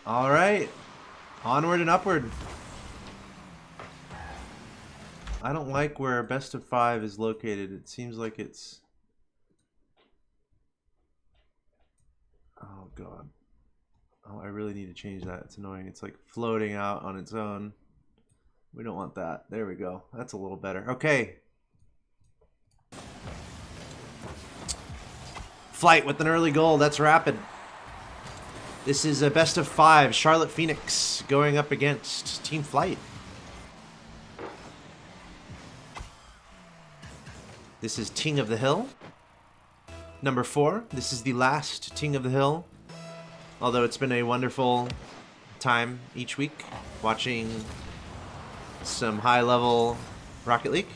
All right. Onward and upward. I don't like where best of 5 is located. It seems like it's... Oh, God. Oh, I really need to change that. It's annoying. It's like floating out on its own. We don't want that. There we go. That's a little better. Okay. Flight with an early goal. That's rapid. This is a best of 5. Charlotte Phoenix going up against Team Flight. This is Ting of the Hill. Number 4. This is the last Ting of the Hill. Although it's been a wonderful time each week watching some high-level Rocket League.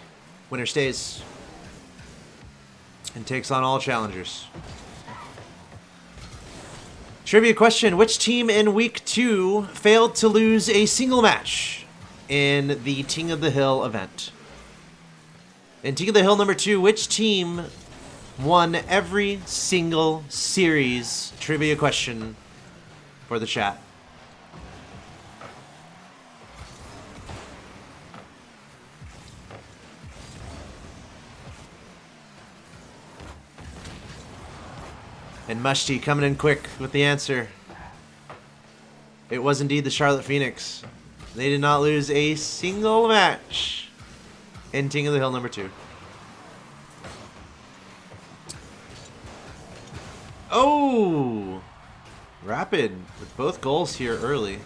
Winner stays and takes on all challengers. Trivia question: which team in week 2 failed to lose a single match in the Ting of the Hill event? In Ting of the Hill number 2, which team won every single series? Trivia question for the chat. And Mushti coming in quick with the answer. It was indeed the Charlotte Phoenix. They did not lose a single match in Ting of the Hill number 2. Oh! Rapid with both goals here early.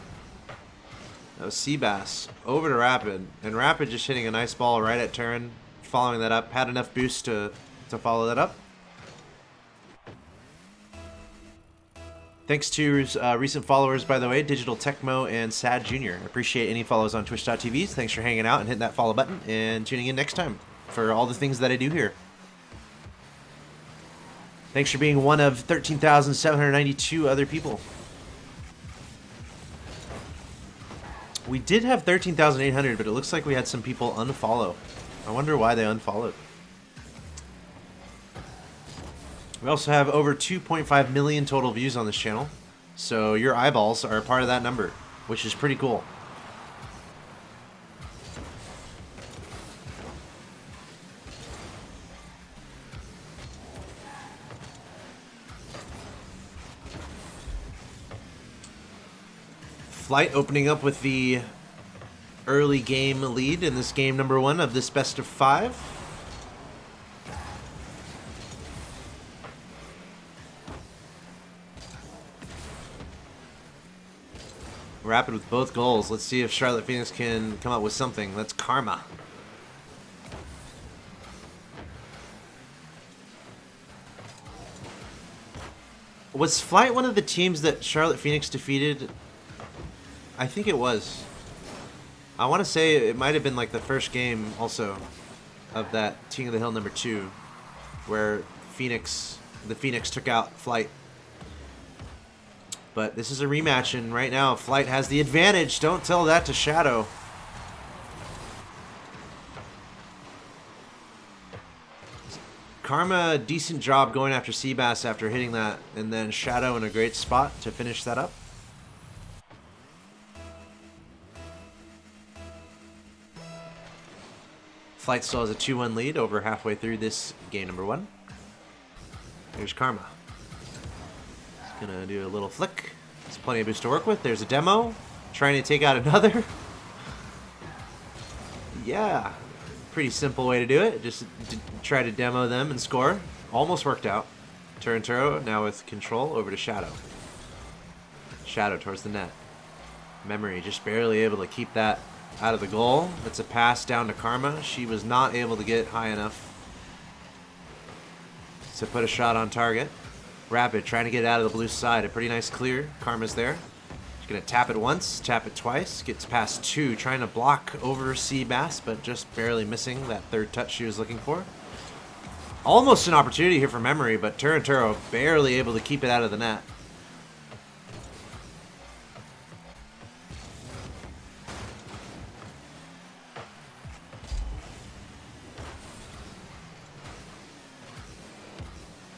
That was Seabass over to Rapid. And Rapid just hitting a nice ball right at turn. Following that up. Had enough boost to follow that up. Thanks to recent followers, by the way, Digital Tecmo and Sad Jr. Appreciate any follows on Twitch.tv. Thanks for hanging out and hitting that follow button and tuning in next time for all the things that I do here. Thanks for being one of 13,792 other people. We did have 13,800, but it looks like we had some people unfollow. I wonder why they unfollowed. We also have over 2.5 million total views on this channel, so your eyeballs are a part of that number, which is pretty cool. Flight opening up with the early game lead in this game number 1 of this best of 5. Rapid with both goals. Let's see if Charlotte Phoenix can come up with something. That's Karma. Was Flight one of the teams that Charlotte Phoenix defeated? I think it was. I want to say it might have been like the first game also of that Ting of the Hill number 2 where the Phoenix took out Flight. But this is a rematch, and right now, Flight has the advantage. Don't tell that to Shadow. Karma, decent job going after Seabass after hitting that, and then Shadow in a great spot to finish that up. Flight still has a 2-1 lead over halfway through this game number 1. Here's Karma. Gonna do a little flick. There's plenty of boost to work with. There's a demo. Trying to take out another. Yeah. Pretty simple way to do it. Just try to demo them and score. Almost worked out. Turnturo now with control over to Shadow. Shadow towards the net. Memory just barely able to keep that out of the goal. It's a pass down to Karma. She was not able to get high enough to put a shot on target. Rapid trying to get it out of the blue side. A pretty nice clear. Karma's there. She's going to tap it once, tap it twice. Gets past 2. Trying to block over Seabass, but just barely missing that third touch she was looking for. Almost an opportunity here for Memory, but Turinturo barely able to keep it out of the net.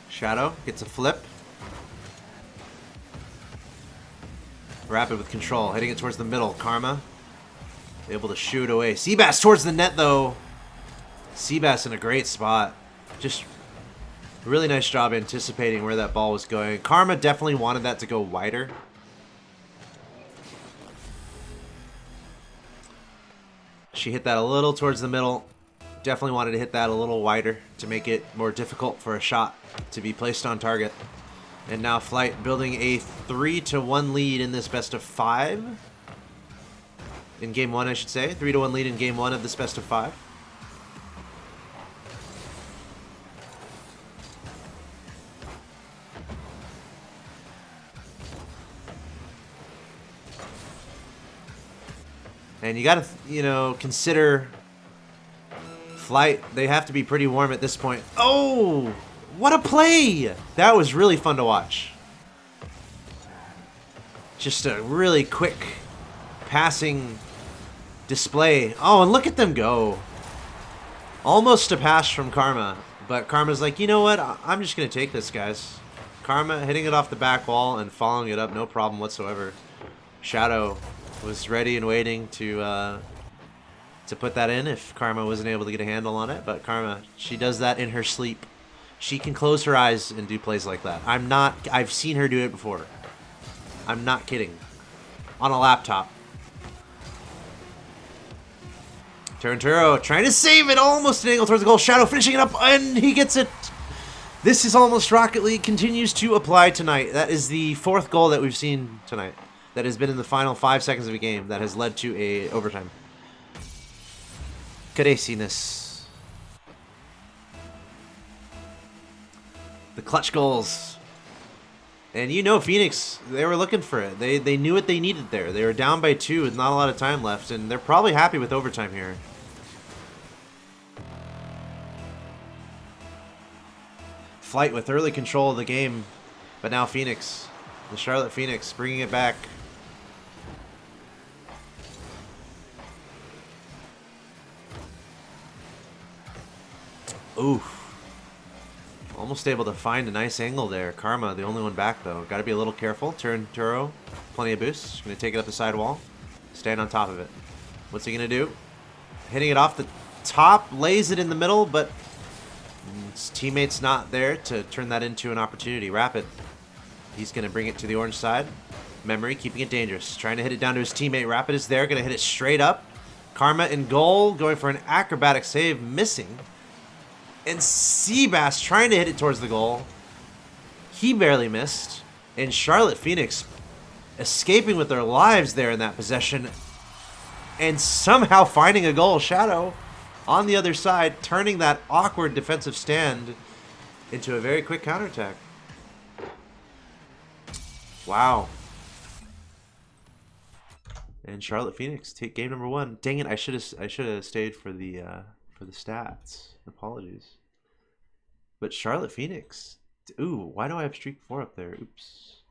Shadow gets a flip. Rapid with control, hitting it towards the middle. Karma able to shoot away. Seabass towards the net, though. Seabass in a great spot. Just really nice job anticipating where that ball was going. Karma definitely wanted that to go wider. She hit that a little towards the middle. Definitely wanted to hit that a little wider to make it more difficult for a shot to be placed on target. And now Flight building a 3-1 lead in this best of 5. In game 1, I should say. 3-1 lead in game 1 of this best of 5. And you gotta, you know, consider Flight. They have to be pretty warm at this point. Oh! What a play! That was really fun to watch. Just a really quick passing display. Oh, and look at them go. Almost a pass from Karma. But Karma's like, you know what? I'm just going to take this, guys. Karma hitting it off the back wall and following it up. No problem whatsoever. Shadow was ready and waiting to put that in if Karma wasn't able to get a handle on it. But Karma, she does that in her sleep. She can close her eyes and do plays like that. I've seen her do it before. I'm not kidding. On a laptop. Turnturo trying to save it. Almost an angle towards the goal. Shadow finishing it up, and he gets it. This is almost Rocket League. Continues to apply tonight. That is the 4th goal that we've seen tonight. That has been in the final 5 seconds of a game. That has led to a overtime. Craziness. The clutch goals. And you know Phoenix, they were looking for it. They knew what they needed there. They were down by 2 with not a lot of time left, and they're probably happy with overtime here. Flight with early control of the game, but now Phoenix, the Charlotte Phoenix, bringing it back. Oof. Almost able to find a nice angle there. Karma, the only one back, though. Got to be a little careful. Turnturo, plenty of boost. Going to take it up the sidewall. Stand on top of it. What's he going to do? Hitting it off the top. Lays it in the middle, but his teammate's not there to turn that into an opportunity. Rapid. He's going to bring it to the orange side. Memory, keeping it dangerous. Trying to hit it down to his teammate. Rapid is there. Going to hit it straight up. Karma in goal. Going for an acrobatic save. Missing. And Seabass trying to hit it towards the goal. He barely missed. And Charlotte Phoenix escaping with their lives there in that possession. And somehow finding a goal. Shadow on the other side, turning that awkward defensive stand into a very quick counterattack. Wow. And Charlotte Phoenix take game number 1. Dang it, I should have stayed for the stats. Apologies. But Charlotte Phoenix. Ooh, why do I have streak 4 up there? Oops.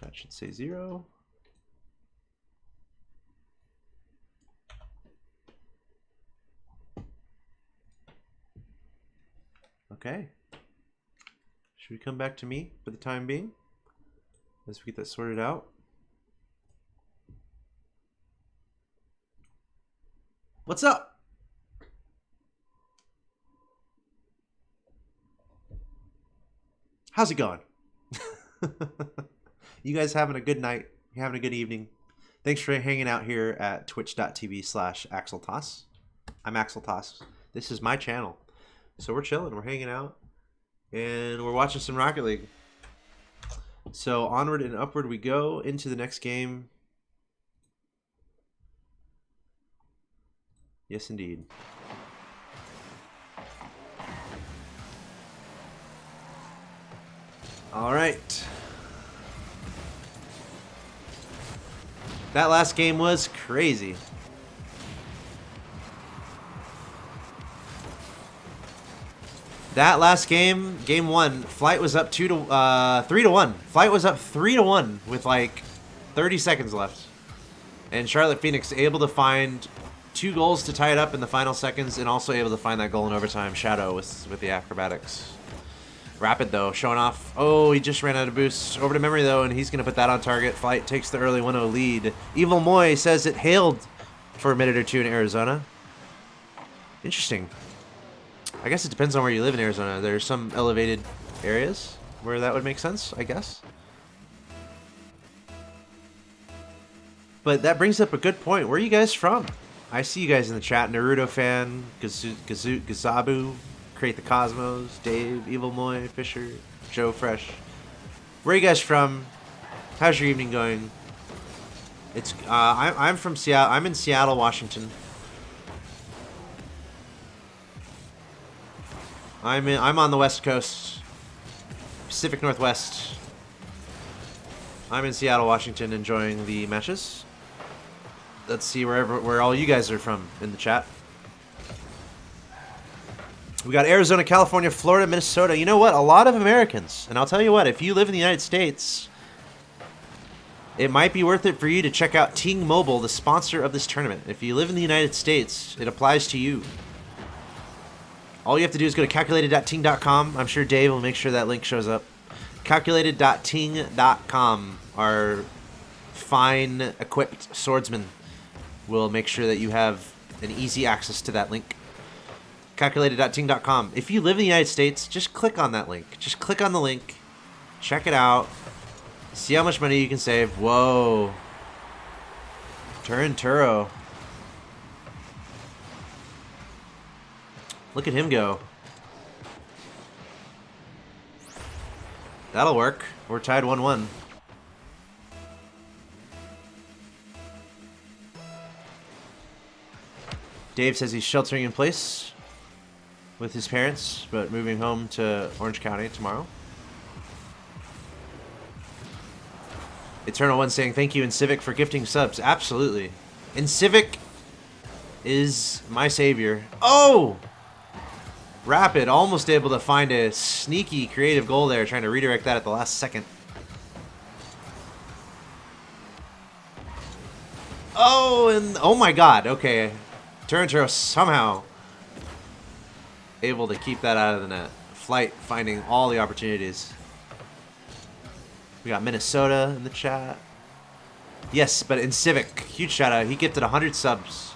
That should say 0. Okay. Should we come back to me for the time being? As we get that sorted out. What's up? How's it going? You guys having a good night? You having a good evening? Thanks for hanging out here at twitch.tv/AxelToss. I'm AxelToss. This is my channel. So we're chilling, we're hanging out, and we're watching some Rocket League. So onward and upward we go into the next game. Yes, indeed. All right. That last game was crazy. That last game, game 1, Flight was up 3-1. Flight was up 3-1 with like 30 seconds left. And Charlotte Phoenix able to find 2 goals to tie it up in the final seconds, and also able to find that goal in overtime. Shadow with the acrobatics. Rapid, though, showing off. Oh, he just ran out of boost. Over to Memory, though, and he's going to put that on target. Flight takes the early 1-0 lead. Evil Moy says it hailed for a minute or two in Arizona. Interesting. I guess it depends on where you live in Arizona. There's some elevated areas where that would make sense, I guess. But that brings up a good point. Where are you guys from? I see you guys in the chat. Naruto fan, Gazabu, Create the Cosmos, Dave, Evil Moy, Fisher, Joe Fresh. Where are you guys from? How's your evening going? It's I'm from Seattle. I'm in Seattle, Washington. I'm on the West Coast, Pacific Northwest. I'm in Seattle, Washington, enjoying the matches. Let's see where all you guys are from in the chat. We got Arizona, California, Florida, Minnesota. You know what? A lot of Americans. And I'll tell you what, if you live in the United States, it might be worth it for you to check out Ting Mobile, the sponsor of this tournament. If you live in the United States, it applies to you. All you have to do is go to calculated.ting.com. I'm sure Dave will make sure that link shows up. Calculated.ting.com. Our fine equipped swordsman will make sure that you have an easy access to that link. Calculated.ting.com. If you live in the United States, just click on that link. Just click on the link. Check it out. See how much money you can save. Whoa. Turo. Look at him go. That'll work. We're tied 1-1. Dave says he's sheltering in place with his parents, but moving home to Orange County tomorrow. Eternal One saying thank you, and Civic, for gifting subs. Absolutely. And Civic is my savior. Oh! Rapid, almost able to find a sneaky creative goal there, trying to redirect that at the last second. Oh, and oh my god, okay. Turo somehow able to keep that out of the net. Flight finding all the opportunities. We got Minnesota in the chat. Yes, but in Civic, huge shout out. He gifted 100 subs.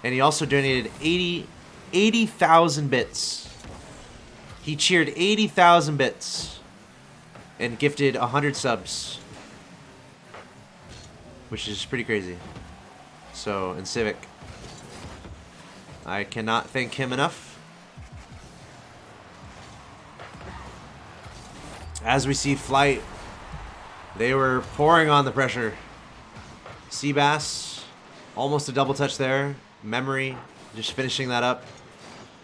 And he also donated 80,000 bits. He cheered 80,000 bits and gifted 100 subs, which is pretty crazy. So, in Civic, I cannot thank him enough. As we see Flight, they were pouring on the pressure. Seabass, almost a double touch there. Memory, just finishing that up.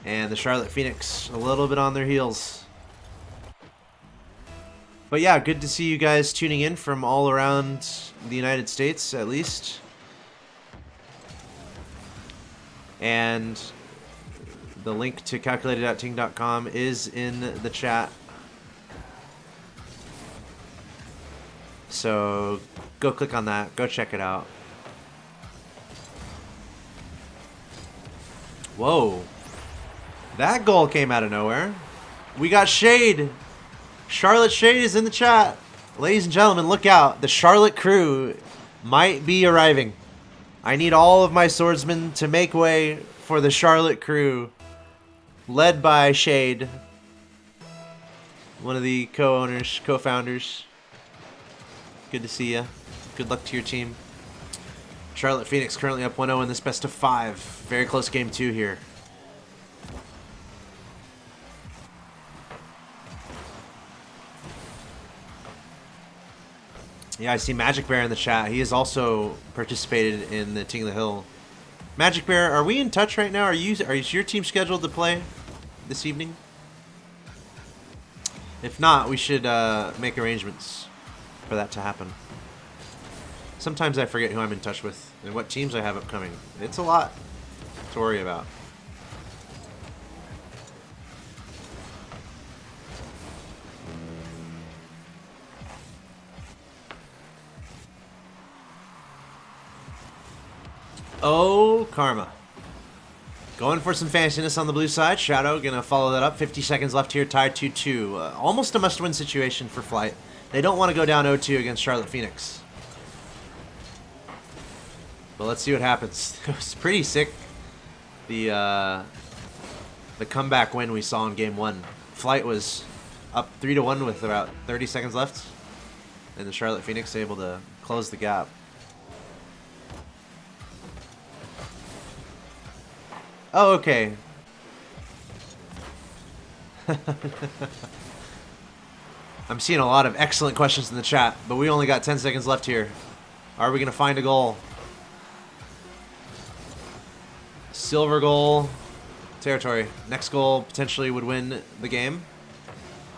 And the Charlotte Phoenix, a little bit on their heels. But yeah, good to see you guys tuning in from all around the United States, at least. And the link to calculated.ting.com is in the chat. So go click on that. Go check it out. Whoa. That goal came out of nowhere. We got Shade. Charlotte Shade is in the chat. Ladies and gentlemen, look out. The Charlotte crew might be arriving. I need all of my swordsmen to make way for the Charlotte crew, led by Shade, one of the co-owners, co-founders. Good to see you. Good luck to your team. Charlotte Phoenix currently up 1-0 in this best of 5. Very close game 2 here. Yeah, I see Magic Bear in the chat. He has also participated in the Ting of the Hill. Magic Bear, are we in touch right now? Is your team scheduled to play this evening? If not, we should make arrangements for that to happen. Sometimes I forget who I'm in touch with and what teams I have upcoming. It's a lot to worry about. Oh, Karma. Going for some fanciness on the blue side. Shadow gonna follow that up. 50 seconds left here, tied 2-2. Almost a must-win situation for Flight. They don't want to go down 0-2 against Charlotte Phoenix. But let's see what happens. It was pretty sick. The comeback win we saw in game 1. Flight was up 3-1 with about 30 seconds left. And the Charlotte Phoenix able to close the gap. Oh, okay. I'm seeing a lot of excellent questions in the chat, but we only got 10 seconds left here. Are we going to find a goal? Silver goal. Territory. Next goal potentially would win the game.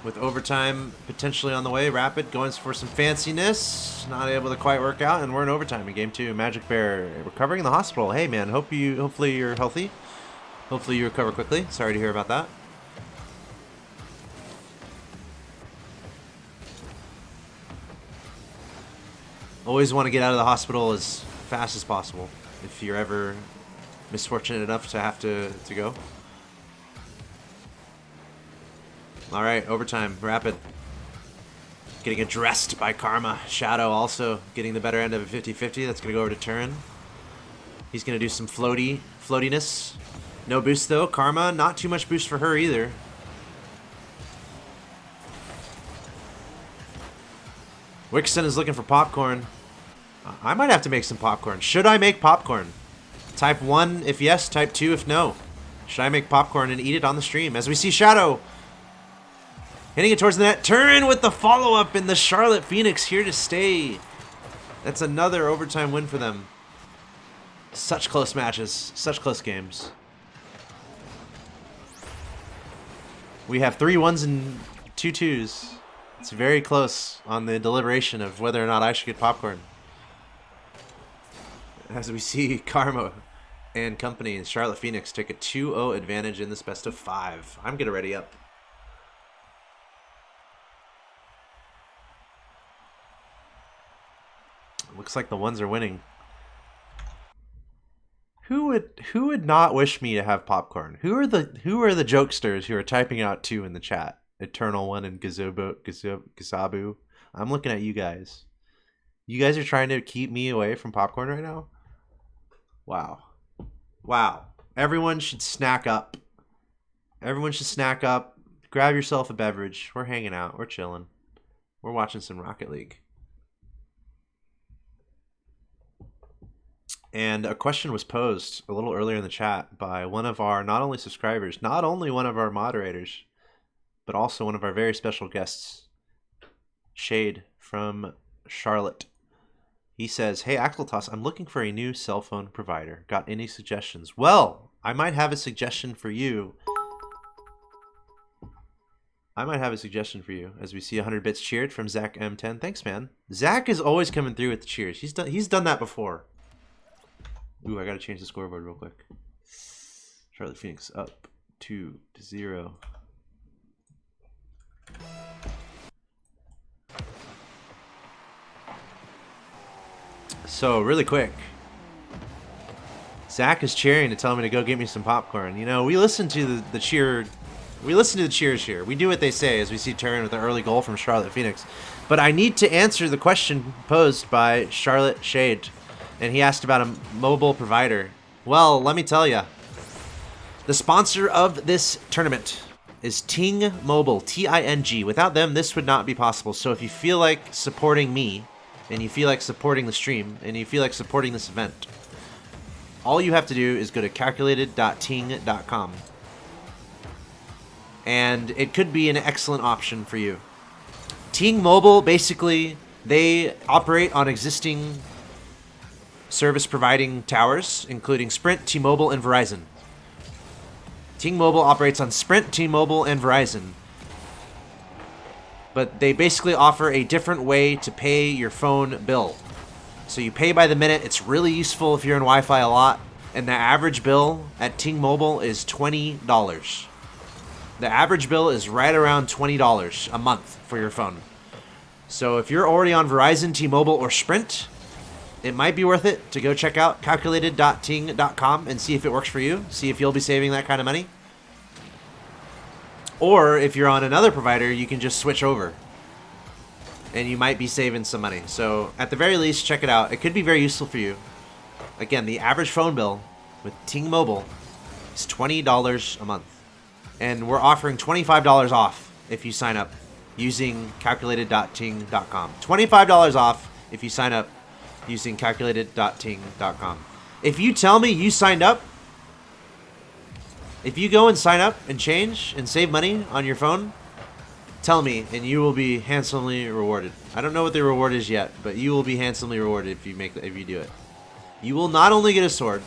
With overtime potentially on the way. Rapid going for some fanciness. Not able to quite work out, and we're in overtime in game 2. Magic Bear recovering in the hospital. Hey man, hopefully you're healthy. Hopefully you recover quickly. Sorry to hear about that. Always want to get out of the hospital as fast as possible if you're ever misfortunate enough to have to go. Alright, overtime. Rapid. Getting addressed by Karma. Shadow also getting the better end of a 50-50. That's going to go over to Turin. He's going to do some floatiness. No boost though. Karma, not too much boost for her either. Wixon is looking for popcorn. I might have to make some popcorn. Should I make popcorn? Type 1 if yes, type 2 if no. Should I make popcorn and eat it on the stream? As we see Shadow hitting it towards the net. Turin with the follow-up, and the Charlotte Phoenix here to stay. That's another overtime win for them. Such close matches. Such close games. We have 3 1s and 2 2s. It's very close on the deliberation of whether or not I should get popcorn. As we see Karma and company and Charlotte Phoenix take a 2-0 advantage in this best of 5. I'm gonna ready up. Looks like the ones are winning. Who would not wish me to have popcorn? Who are the jokesters who are typing out 2 in the chat? Eternal One and Gazabu. I'm looking at you guys. You guys are trying to keep me away from popcorn right now? Wow. Wow. Everyone should snack up. Everyone should snack up. Grab yourself a beverage. We're hanging out. We're chilling. We're watching some Rocket League. And a question was posed a little earlier in the chat by one of our not only subscribers, not only one of our moderators, but also one of our very special guests, Shade from Charlotte. He says, hey, Axeltoss, I'm looking for a new cell phone provider. Got any suggestions? Well, I might have a suggestion for you. As we see 100 bits cheered from Zach M10. Thanks, man. Zach is always coming through with the cheers. He's done that before. Ooh, I gotta change the scoreboard real quick. Charlotte Phoenix up 2-0. So, really quick. Zach is cheering to tell me to go get me some popcorn. You know, we listen to the cheer. We listen to the cheers here. We do what they say as we see Turin with an early goal from Charlotte Phoenix. But I need to answer the question posed by Charlotte Shade. And he asked about a mobile provider. Well, let me tell you. The sponsor of this tournament is Ting Mobile, T-I-N-G. Without them, this would not be possible. So if you feel like supporting me, and you feel like supporting the stream, and you feel like supporting this event, all you have to do is go to calculated.ting.com. And it could be an excellent option for you. Ting Mobile, basically, they operate on existing service providing towers, including Sprint, T-Mobile, and Verizon. Ting Mobile operates on Sprint, T-Mobile, and Verizon. But they basically offer a different way to pay your phone bill. So you pay by the minute. It's really useful if you're in Wi-Fi a lot. And the average bill at Ting Mobile is $20. The average bill is right around $20 a month for your phone. So if you're already on Verizon, T-Mobile, or Sprint, it might be worth it to go check out calculated.ting.com and see if it works for you. See if you'll be saving that kind of money. Or if you're on another provider, you can just switch over. And you might be saving some money. So at the very least, check it out. It could be very useful for you. Again, the average phone bill with Ting Mobile is $20 a month. And we're offering $25 off if you sign up using calculated.ting.com. $25 off if you sign up using calculated.ting.com. If you tell me you signed up, if you go and sign up and change and save money on your phone, tell me and you will be handsomely rewarded. I don't know what the reward is yet, but you will be handsomely rewarded if you do it. You will not only get a sword,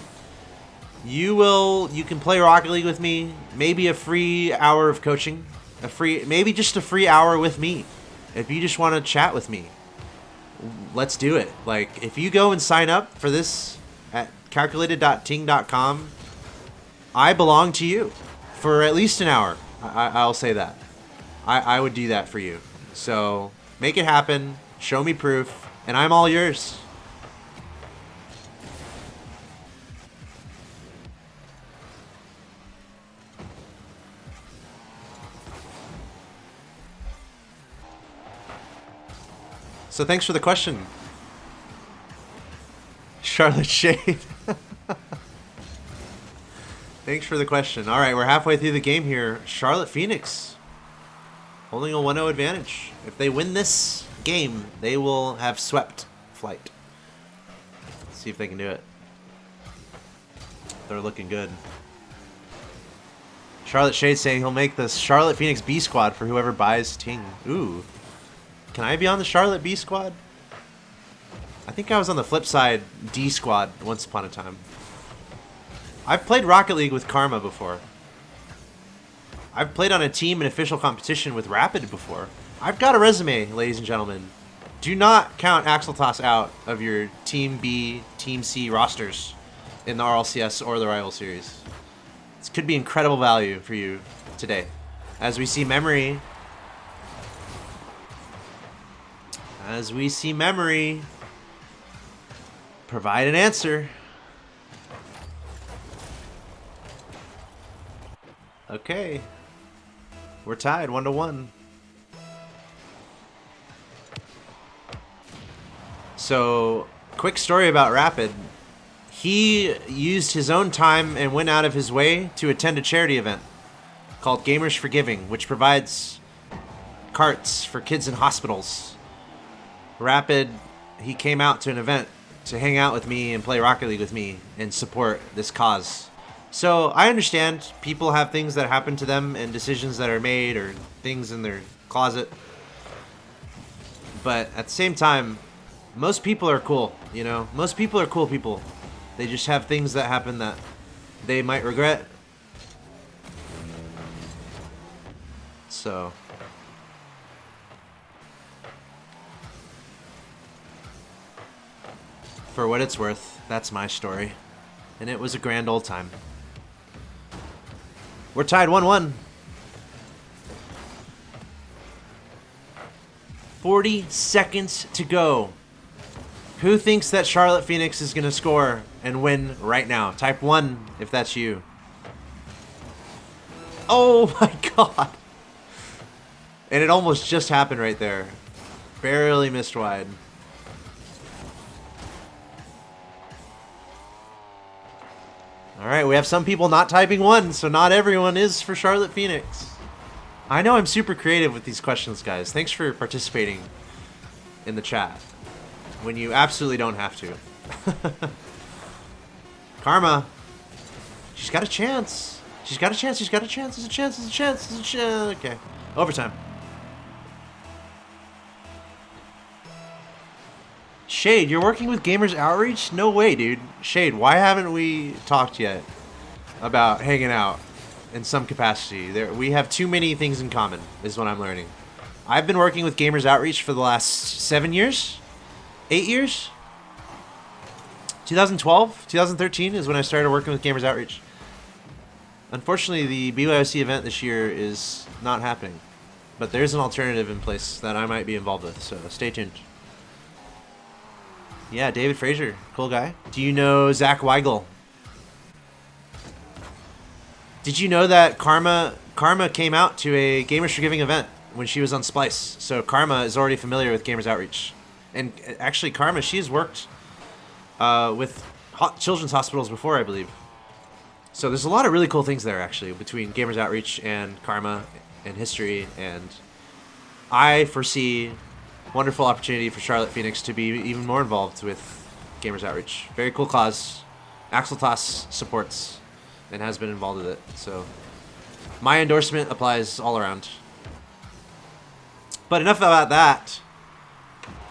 you can play Rocket League with me, maybe a free hour of coaching, maybe just a free hour with me. If you just want to chat with me, let's do it. Like, if you go and sign up for this at calculated.ting.com, I belong to you for at least an hour. I'll say that. I would do that for you. So make it happen. Show me proof, and I'm all yours. So thanks for the question, Charlotte Shade. Thanks for the question. All right, we're halfway through the game here. Charlotte Phoenix holding a 1-0 advantage. If they win this game, they will have swept flight. Let's see if they can do it. They're looking good. Charlotte Shade saying he'll make the Charlotte Phoenix B squad for whoever buys Ting. Ooh. Can I be on the Charlotte B squad? I think I was on the flip side D squad once upon a time. I've played Rocket League with Karma before. I've played on a team in official competition with Rapid before. I've got a resume, ladies and gentlemen. Do not count Axeltoss out of your Team B, Team C rosters in the RLCS or the Rival Series. This could be incredible value for you today. As we see Memory provide an answer. Okay. We're tied 1-1. So, quick story about Rapid. He used his own time and went out of his way to attend a charity event called Gamers for Giving, which provides carts for kids in hospitals. Rapid, he came out to an event to hang out with me and play Rocket League with me and support this cause. So I understand people have things that happen to them and decisions that are made or things in their closet. But at the same time, most people are cool, you know? Most people are cool people. They just have things that happen that they might regret. So for what it's worth, that's my story. And it was a grand old time. We're tied 1-1. 40 seconds to go. Who thinks that Charlotte Phoenix is going to score and win right now? Type 1 if that's you. Oh my god. And it almost just happened right there. Barely missed wide. Alright, we have some people not typing 1, so not everyone is for Charlotte Phoenix. I know I'm super creative with these questions, guys. Thanks for participating in the chat when you absolutely don't have to. Karma. She's got a chance. She's got a chance. She's got a chance. There's a chance. There's a chance. There's a chance. Okay. Overtime. Shade, you're working with Gamers Outreach? No way, dude. Shade, why haven't we talked yet about hanging out in some capacity? We have too many things in common, is what I'm learning. I've been working with Gamers Outreach for the last 7 years? 8 years? 2012? 2013 is when I started working with Gamers Outreach. Unfortunately, the BYOC event this year is not happening. But there's an alternative in place that I might be involved with, so stay tuned. Yeah, David Frazier. Cool guy. Do you know Zach Weigel? Did you know that Karma came out to a Gamers Forgiving event when she was on Splice? So Karma is already familiar with Gamers Outreach. And actually, Karma, she's worked with children's hospitals before, I believe. So there's a lot of really cool things there, actually, between Gamers Outreach and Karma and history. And I foresee wonderful opportunity for Charlotte Phoenix to be even more involved with Gamers Outreach. Very cool cause. Axel Toss supports and has been involved with it. So my endorsement applies all around. But enough about that.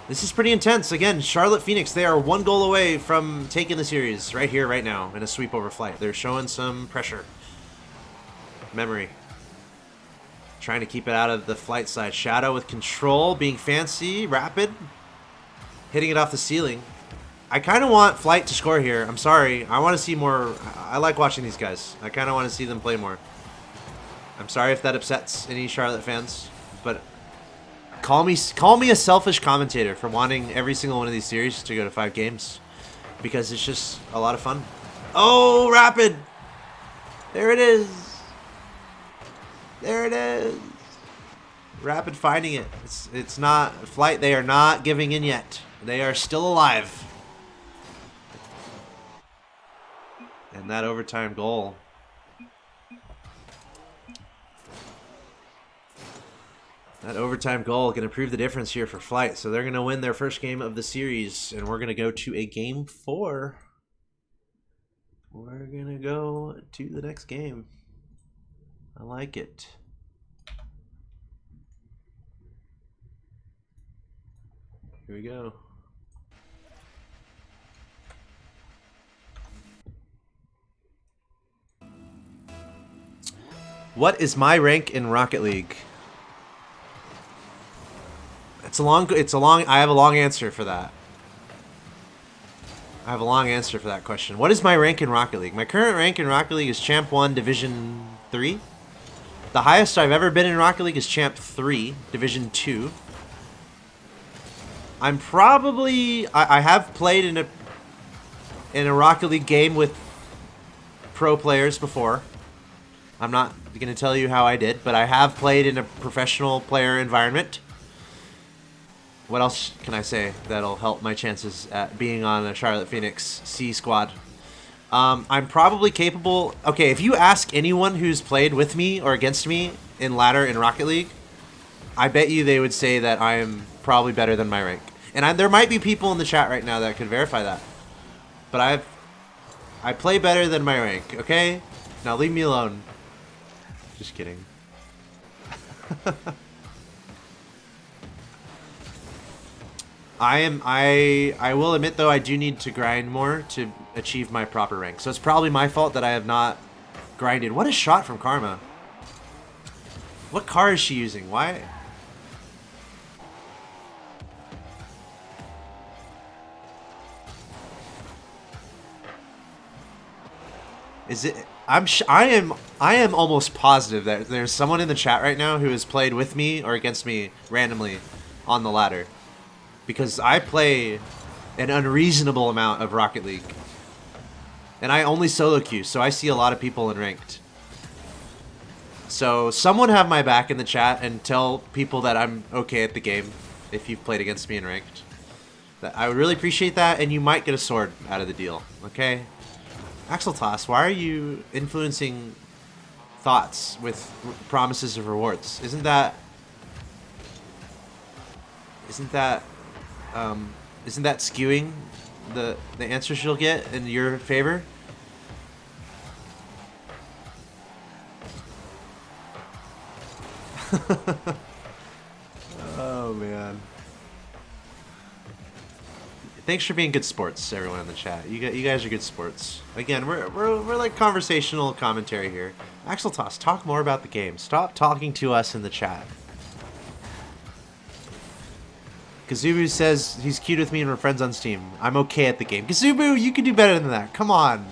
This is pretty intense. Again, Charlotte Phoenix, they are 1 goal away from taking the series right here, right now, in a sweep over Flight. They're showing some pressure. Memory. Trying to keep it out of the Flight side. Shadow with control, being fancy, rapid. Hitting it off the ceiling. I kind of want Flight to score here. I'm sorry. I want to see more. I like watching these guys. I kind of want to see them play more. I'm sorry if that upsets any Charlotte fans, but call me a selfish commentator for wanting every single one of these series to go to 5 games, because it's just a lot of fun. Oh, rapid! There it is. There it is. Rapid finding it. It's not Flight. They are not giving in yet. They are still alive. And that overtime goal. That overtime goal can prove the difference here for Flight. So they're going to win their first game of the series. And we're going to go to a game 4. We're going to go to the next game. I like it. Here we go. What is my rank in Rocket League? I have a long answer for that. I have a long answer for that question. What is my rank in Rocket League? My current rank in Rocket League is Champ 1 Division 3. The highest I've ever been in Rocket League is Champ 3 Division 2. I'm probably... I have played in a Rocket League game with pro players before. I'm not going to tell you how I did, but I have played in a professional player environment. What else can I say that'll help my chances at being on a Charlotte Phoenix C squad? I'm probably capable... Okay, if you ask anyone who's played with me or against me in ladder in Rocket League, I bet you they would say that I am probably better than my rank. And there might be people in the chat right now that could verify that. But I play better than my rank, okay? Now leave me alone. Just kidding. I will admit, though, I do need to grind more to achieve my proper rank. So it's probably my fault that I have not grinded. What a shot from Karma. What car is she using? Why? Is it... I am almost positive that there's someone in the chat right now who has played with me or against me randomly on the ladder. Because I play an unreasonable amount of Rocket League. And I only solo queue, so I see a lot of people in ranked. So someone have my back in the chat and tell people that I'm okay at the game if you've played against me in ranked. I would really appreciate that, and you might get a sword out of the deal, okay? Axel Toss, why are you influencing thoughts with promises of rewards? Isn't that skewing the answers you'll get in your favor? Oh man. Thanks for being good sports, everyone in the chat. You guys are good sports. Again, we're like conversational commentary here. Axel Toss, talk more about the game. Stop talking to us in the chat. Kazubu says he's queued with me and we're friends on Steam. I'm okay at the game. Kazubu, you can do better than that. Come on.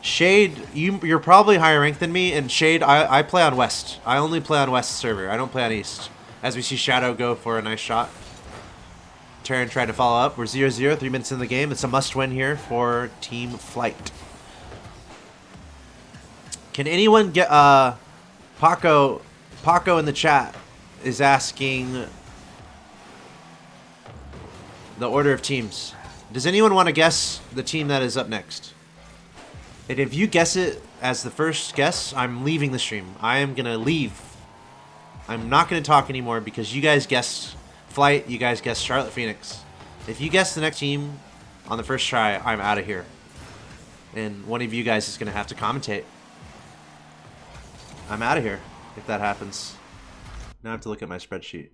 Shade, you're probably higher ranked than me, and Shade, I play on West. I only play on West server. I don't play on East. As we see Shadow go for a nice shot. Terran tried to follow up. We're 0-0, 3 minutes in the game. It's a must-win here for Team Flight. Can anyone get... Paco in the chat is asking the order of teams. Does anyone want to guess the team that is up next? And if you guess it as the first guess, I'm leaving the stream. I am going to leave. I'm not going to talk anymore because you guys guessed Flight, you guys guessed Charlotte Phoenix. If you guess the next team on the first try, I'm out of here. And one of you guys is going to have to commentate. I'm out of here if that happens. Now I have to look at my spreadsheet.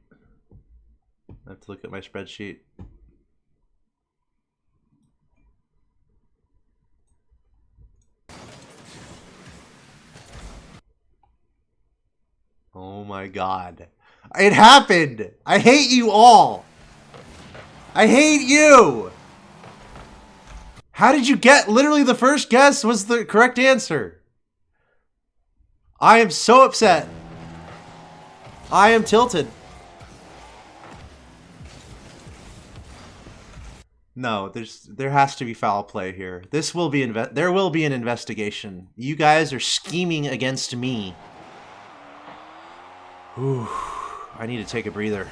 Oh my god. It happened! I hate you all! I hate you! How did you get... Literally the first guess was the correct answer. I am so upset. I am tilted. No, there has to be foul play here. There will be an investigation. You guys are scheming against me. Whew. I need to take a breather.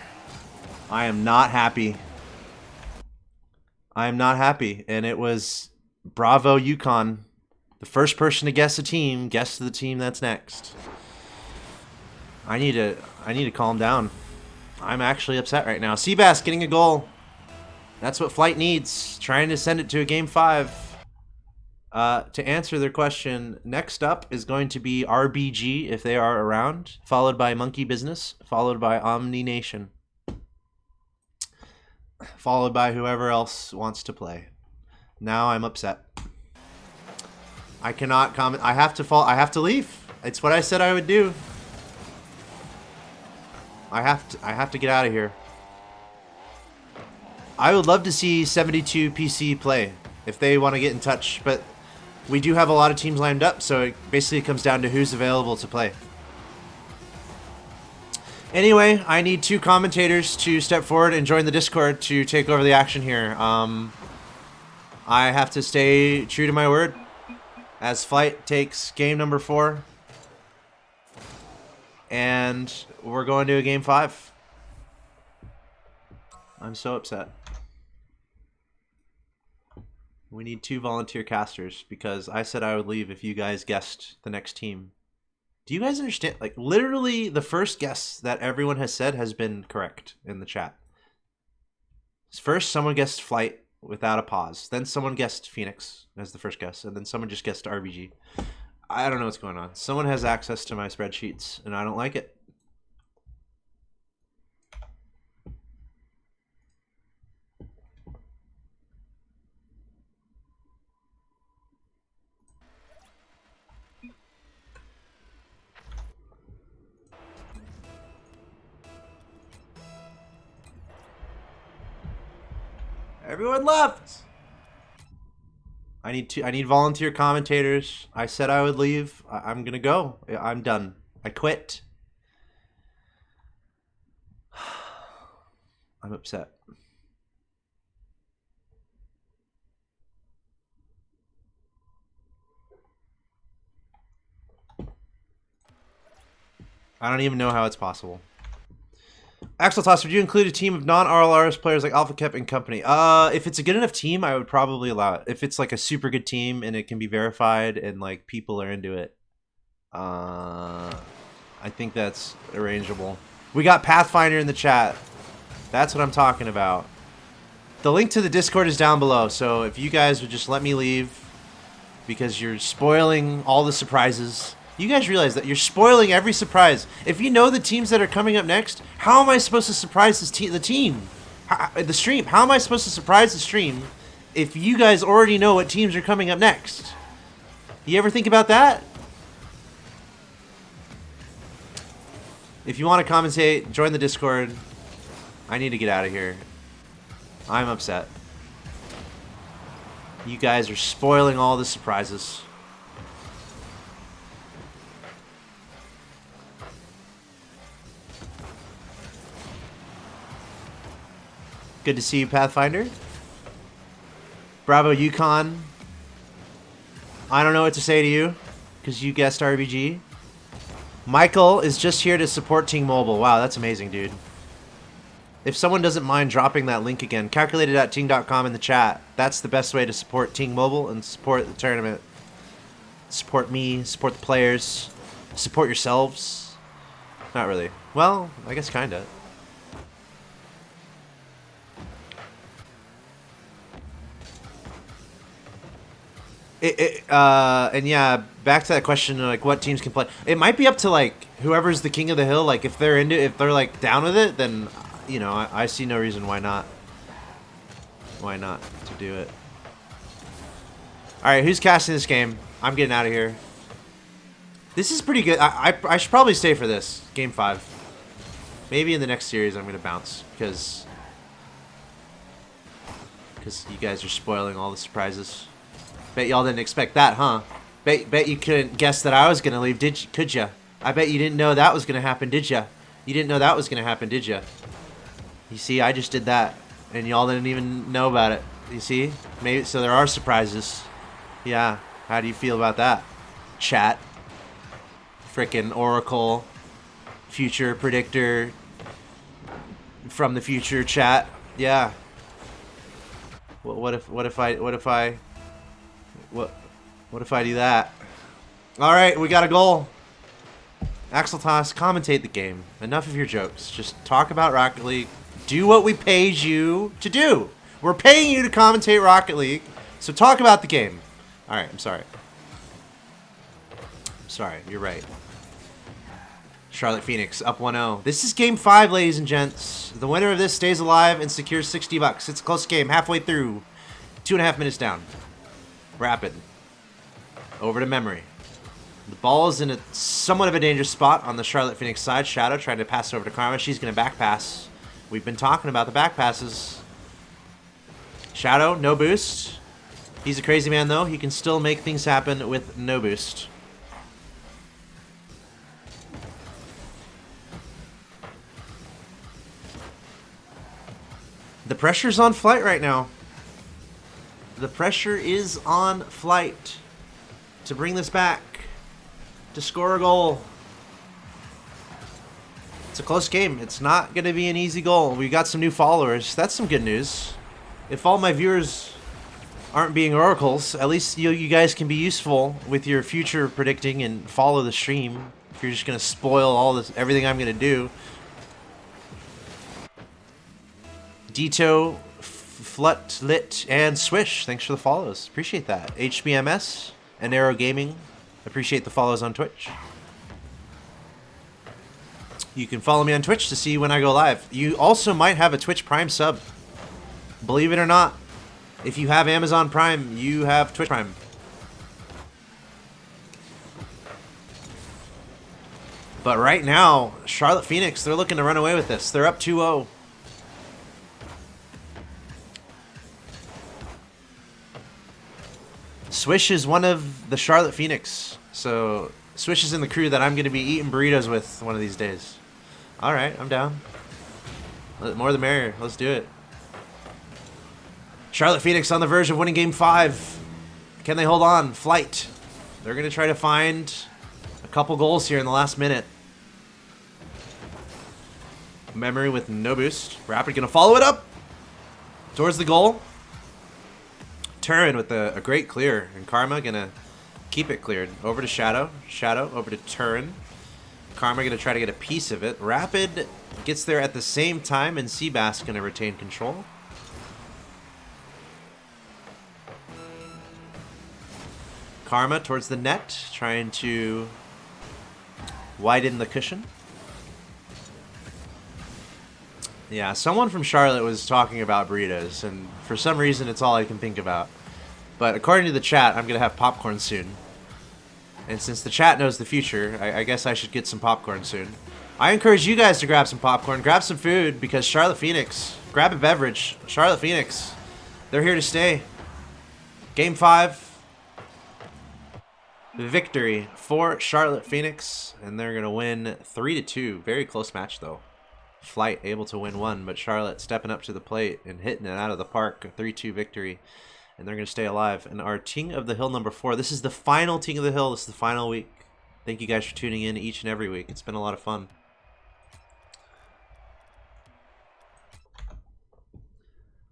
I am not happy. I am not happy. And it was Bravo Yukon. The first person to guess a team, guess the team that's next. I need to calm down. I'm actually upset right now. Seabass getting a goal. That's what Flight needs. Trying to send it to a game 5. To answer their question, next up is going to be RBG if they are around, followed by Monkey Business, followed by Omni Nation, followed by whoever else wants to play. Now I'm upset. I cannot comment. I have to leave. It's what I said I would do. I have to get out of here. I would love to see 72 PC play if they want to get in touch, but we do have a lot of teams lined up, so it basically comes down to who's available to play. Anyway, I need 2 commentators to step forward and join the Discord to take over the action here. I have to stay true to my word as Flight takes game number 4. And we're going to a game 5. I'm so upset. We need 2 volunteer casters because I said I would leave if you guys guessed the next team. Do you guys understand? Like, literally the first guess that everyone has said has been correct in the chat. First, someone guessed Flight without a pause. Then someone guessed Phoenix as the first guess. And then someone just guessed RBG. I don't know what's going on. Someone has access to my spreadsheets, and I don't like it. Everyone left. I need volunteer commentators. I said I would leave. I'm gonna go. I'm done. I quit. I'm upset. I don't even know how it's possible. Axel Toss, would you include a team of non-RLRS players like Alpha Kep and company? If it's a good enough team, I would probably allow it. If it's like a super good team and it can be verified and like people are into it, I think that's arrangeable. We got Pathfinder in the chat. That's what I'm talking about. The link to the Discord is down below, so if you guys would just let me leave because you're spoiling all the surprises. You guys realize that you're spoiling every surprise. If you know the teams that are coming up next, how am I supposed to surprise the stream? How am I supposed to surprise the stream if you guys already know what teams are coming up next? You ever think about that? If you want to commentate, join the Discord. I need to get out of here. I'm upset. You guys are spoiling all the surprises. Good to see you, Pathfinder. Bravo, Yukon. I don't know what to say to you, because you guessed RBG. Michael is just here to support Ting Mobile. Wow, that's amazing, dude. If someone doesn't mind dropping that link again, calculated@ting.com in the chat. That's the best way to support Ting Mobile and support the tournament. Support me, support the players, support yourselves. Not really. Well, I guess kinda. And yeah, back to that question, like what teams can play. It might be up to like whoever's the king of the hill. Like if they're if they're like down with it, then you know I see no reason why not. Why not to do it? All right, who's casting this game? I'm getting out of here. This is pretty good. I should probably stay for this game 5. Maybe in the next series I'm gonna bounce because you guys are spoiling all the surprises. Bet y'all didn't expect that, huh? Bet you couldn't guess that I was gonna leave, could ya? I bet you didn't know that was gonna happen, did ya? You didn't know that was gonna happen, did ya? You see, I just did that, and y'all didn't even know about it. You see? Maybe so. There are surprises. Yeah. How do you feel about that? Chat. Frickin' Oracle. Future predictor. From the future, chat. Yeah. What if I do that? Alright, we got a goal. Axel Toss, commentate the game. Enough of your jokes. Just talk about Rocket League. Do what we paid you to do. We're paying you to commentate Rocket League. So talk about the game. Alright, I'm sorry. I'm sorry, you're right. Charlotte Phoenix up 1-0. This is game 5, ladies and gents. The winner of this stays alive and secures $60. It's a close game, halfway through. 2.5 minutes down. Rapid. Over to Memory. The ball is in a somewhat of a dangerous spot on the Charlotte Phoenix side. Shadow trying to pass over to Karma. She's going to back pass. We've been talking about the back passes. Shadow, no boost. He's a crazy man, though. He can still make things happen with no boost. The pressure's on Flight right now. The pressure is on Flight to bring this back, to score a goal. It's a close game. It's not going to be an easy goal. We got some new followers. That's some good news. If all my viewers aren't being oracles, at least you guys can be useful with your future predicting and follow the stream. If you're just going to spoil all this, everything I'm going to do. Dito, Flut, Lit, and Swish, thanks for the follows. Appreciate that. HBMS and Arrow Gaming, appreciate the follows on Twitch. You can follow me on Twitch to see when I go live. You also might have a Twitch Prime sub. Believe it or not, if you have Amazon Prime, you have Twitch Prime. But right now, Charlotte Phoenix, they're looking to run away with this. They're up 2-0. Swish is one of the Charlotte Phoenix. So Swish is in the crew that I'm going to be eating burritos with one of these days. Alright, I'm down. More the merrier. Let's do it. Charlotte Phoenix on the verge of winning game 5. Can they hold on? Flight. They're going to try to find a couple goals here in the last minute. Memory with no boost. Rapid going to follow it up towards the goal. Turin with a great clear, and Karma gonna keep it cleared. Over to Shadow. Shadow over to Turin. Karma gonna try to get a piece of it. Rapid gets there at the same time, and Seabass gonna retain control. Karma towards the net, trying to widen the cushion. Yeah, someone from Charlotte was talking about burritos, and for some reason it's all I can think about. But according to the chat, I'm going to have popcorn soon. And since the chat knows the future, I guess I should get some popcorn soon. I encourage you guys to grab some popcorn, grab some food, because Charlotte Phoenix, grab a beverage. Charlotte Phoenix, they're here to stay. Game 5. Victory for Charlotte Phoenix, and they're going to win 3-2. Very close match, though. Flight able to win one, but Charlotte stepping up to the plate and hitting it out of the park. A 3-2 victory, and they're going to stay alive. And our Ting of the Hill number 4. This is the final Ting of the Hill. This is the final week. Thank you guys for tuning in each and every week. It's been a lot of fun.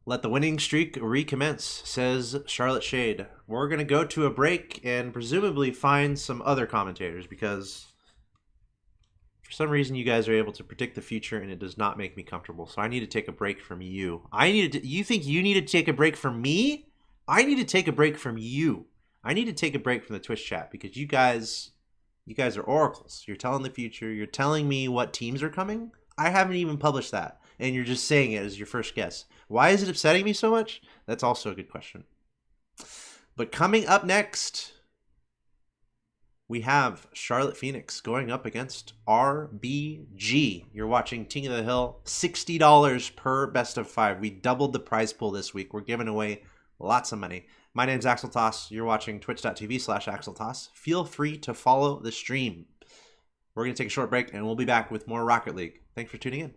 Let the winning streak recommence, says Charlotte Shade. We're going to go to a break and presumably find some other commentators because for some reason you guys are able to predict the future and it does not make me comfortable. So I need to take a break from you. You think you need to take a break from me? I need to take a break from you. I need to take a break from the Twitch chat because you guys are oracles. You're telling the future. You're telling me what teams are coming. I haven't even published that. And you're just saying it as your first guess. Why is it upsetting me so much? That's also a good question. But coming up next, we have Charlotte Phoenix going up against RBG. You're watching Ting of the Hill, $60 per best of 5. We doubled the prize pool this week. We're giving away lots of money. My name's Axel Toss. You're watching twitch.tv/AxelToss. Feel free to follow the stream. We're going to take a short break, and we'll be back with more Rocket League. Thanks for tuning in.